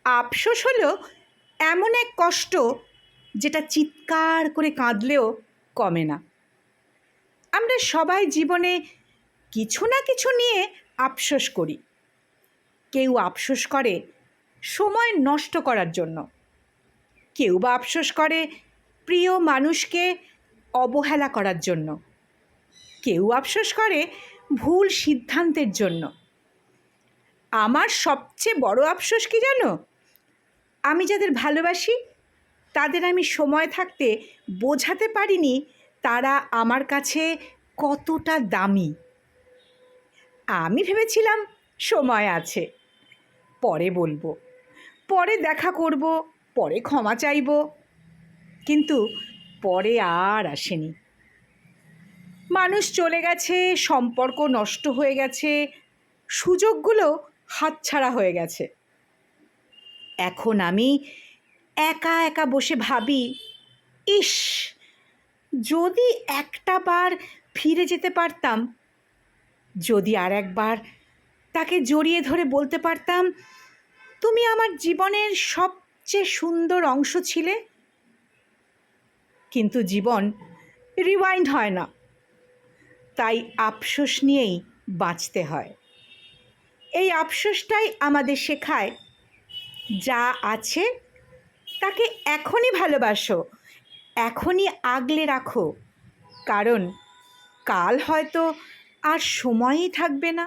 আফসোস হলো এমন এক কষ্ট যেটা চিৎকার করে কাঁদলেও কমে না। আমরা সবাই জীবনে কিছু না কিছু নিয়ে আফসোস করি। কেউ আফসোস করে সময় নষ্ট করার জন্য, কেউ বা আফসোস করে প্রিয় মানুষকে অবহেলা করার জন্য, কেউ আফসোস করে ভুল সিদ্ধান্তের জন্য। আমার সবচেয়ে বড় আফসোস কি জানো? আমি যাদের ভালোবাসি তাদের আমি সময় থাকতে বোঝাতে পারিনি তারা আমার কাছে কতটা দামি। আমি ভেবেছিলাম সময় আছে, পরে বলবো, পরে দেখা করব, পরে ক্ষমা চাইব, কিন্তু পরে আর আসেনি। মানুষ চলে গেছে, সম্পর্ক নষ্ট হয়ে গেছে, সুযোগগুলো হাতছাড়া হয়ে গেছে। এখন আমি একা একা বসে ভাবি, ইস, যদি একটা বার ফিরে যেতে পারতাম, যদি আর একবার তাকে জড়িয়ে ধরে বলতে পারতাম, তুমি আমার জীবনের সবচেয়ে সুন্দর অংশ ছিলে। কিন্তু জীবন রিওয়াইন্ড হয় না, তাই আফসোস নিয়েই বাঁচতে হয়। এই আফসোসটাই আমাদের শেখায়, যা আছে তাকে এখনই ভালোবাসো, এখনই আগলে রাখো, কারণ কাল হয়তো আর সময়ই থাকবে না।